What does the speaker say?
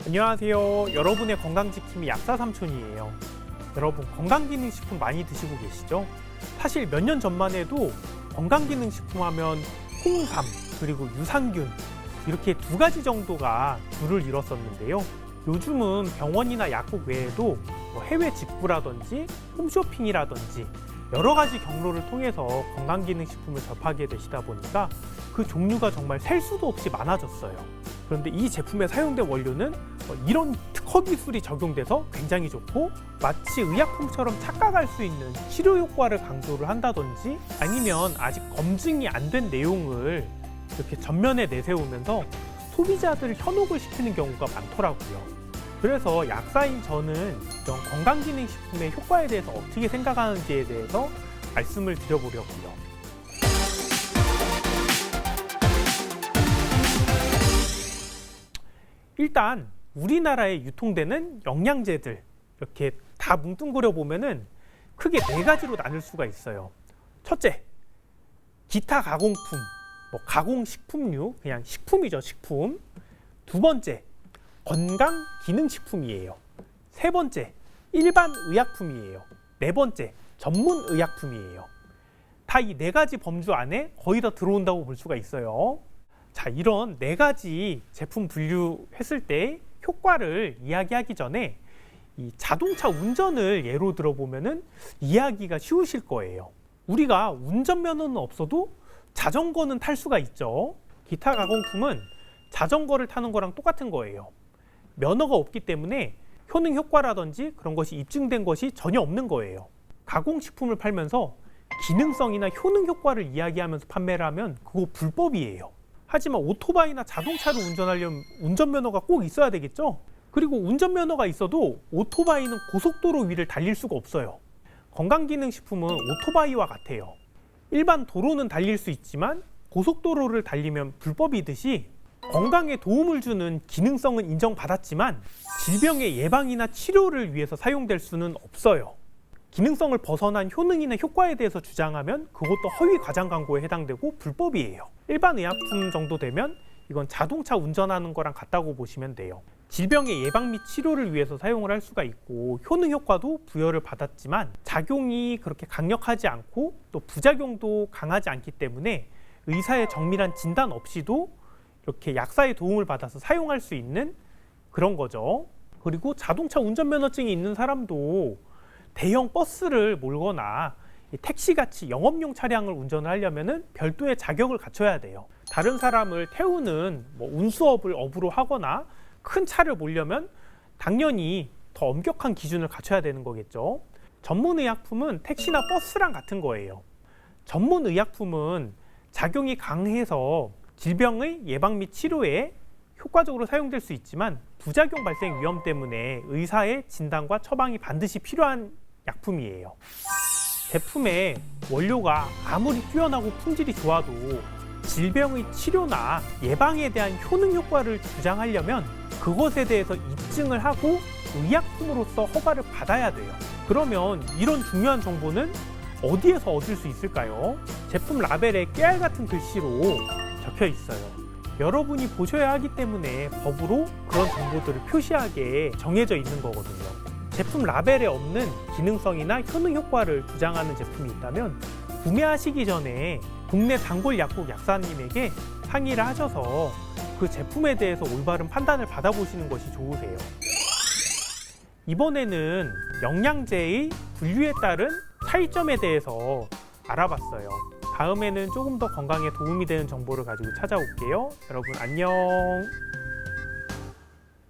안녕하세요. 여러분의 건강지킴이 약사삼촌이에요. 여러분 건강기능식품 많이 드시고 계시죠? 사실 몇 년 전만 해도 건강기능식품 하면 홍삼 그리고 유산균 이렇게 두 가지 정도가 줄을 이뤘었는데요. 요즘은 병원이나 약국 외에도 해외 직구라든지 홈쇼핑이라든지 여러 가지 경로를 통해서 건강기능식품을 접하게 되시다 보니까 그 종류가 정말 셀 수도 없이 많아졌어요. 그런데 이 제품에 사용된 원료는 이런 특허 기술이 적용돼서 굉장히 좋고 마치 의약품처럼 착각할 수 있는 치료 효과를 강조를 한다든지 아니면 아직 검증이 안 된 내용을 이렇게 전면에 내세우면서 소비자들을 현혹을 시키는 경우가 많더라고요. 그래서 약사인 저는 이런 건강기능식품의 효과에 대해서 어떻게 생각하는지에 대해서 말씀을 드려보려고요. 일단 우리나라에 유통되는 영양제들 이렇게 다 뭉뚱그려 보면은 크게 네 가지로 나눌 수가 있어요. 첫째, 기타 가공품, 가공식품류, 그냥 식품이죠, 식품. 두 번째, 건강기능식품이에요. 세 번째, 일반 의약품이에요. 네 번째, 전문 의약품이에요. 다 이 네 가지 범주 안에 거의 다 들어온다고 볼 수가 있어요. 자, 이런 네 가지 제품 분류했을 때 효과를 이야기하기 전에 이 자동차 운전을 예로 들어보면은 이해하기가 쉬우실 거예요. 우리가 운전면허는 없어도 자전거는 탈 수가 있죠. 기타 가공품은 자전거를 타는 거랑 똑같은 거예요. 면허가 없기 때문에 효능 효과라든지 그런 것이 입증된 것이 전혀 없는 거예요. 가공식품을 팔면서 기능성이나 효능 효과를 이야기하면서 판매를 하면 그거 불법이에요. 하지만 오토바이나 자동차를 운전하려면 운전면허가 꼭 있어야 되겠죠? 그리고 운전면허가 있어도 오토바이는 고속도로 위를 달릴 수가 없어요. 건강기능식품은 오토바이와 같아요. 일반 도로는 달릴 수 있지만 고속도로를 달리면 불법이듯이 건강에 도움을 주는 기능성은 인정받았지만 질병의 예방이나 치료를 위해서 사용될 수는 없어요. 기능성을 벗어난 효능이나 효과에 대해서 주장하면 그것도 허위 과장 광고에 해당되고 불법이에요. 일반 의약품 정도 되면 이건 자동차 운전하는 거랑 같다고 보시면 돼요. 질병의 예방 및 치료를 위해서 사용을 할 수가 있고 효능 효과도 부여를 받았지만 작용이 그렇게 강력하지 않고 또 부작용도 강하지 않기 때문에 의사의 정밀한 진단 없이도 이렇게 약사의 도움을 받아서 사용할 수 있는 그런 거죠. 그리고 자동차 운전면허증이 있는 사람도 대형 버스를 몰거나 택시같이 영업용 차량을 운전을 하려면 별도의 자격을 갖춰야 돼요. 다른 사람을 태우는 운수업을 업으로 하거나 큰 차를 몰려면 당연히 더 엄격한 기준을 갖춰야 되는 거겠죠. 전문의약품은 택시나 버스랑 같은 거예요. 전문의약품은 작용이 강해서 질병의 예방 및 치료에 효과적으로 사용될 수 있지만 부작용 발생 위험 때문에 의사의 진단과 처방이 반드시 필요한 약품이에요. 제품의 원료가 아무리 뛰어나고 품질이 좋아도 질병의 치료나 예방에 대한 효능 효과를 주장하려면 그것에 대해서 입증을 하고 의약품으로서 허가를 받아야 돼요. 그러면 이런 중요한 정보는 어디에서 얻을 수 있을까요? 제품 라벨에 깨알 같은 글씨로 적혀 있어요. 여러분이 보셔야 하기 때문에 법으로 그런 정보들을 표시하게 정해져 있는 거거든요. 제품 라벨에 없는 기능성이나 효능 효과를 주장하는 제품이 있다면 구매하시기 전에 국내 단골 약국 약사님에게 상의를 하셔서 그 제품에 대해서 올바른 판단을 받아보시는 것이 좋으세요. 이번에는 영양제의 분류에 따른 차이점에 대해서 알아봤어요. 다음에는 조금 더 건강에 도움이 되는 정보를 가지고 찾아올게요. 여러분 안녕.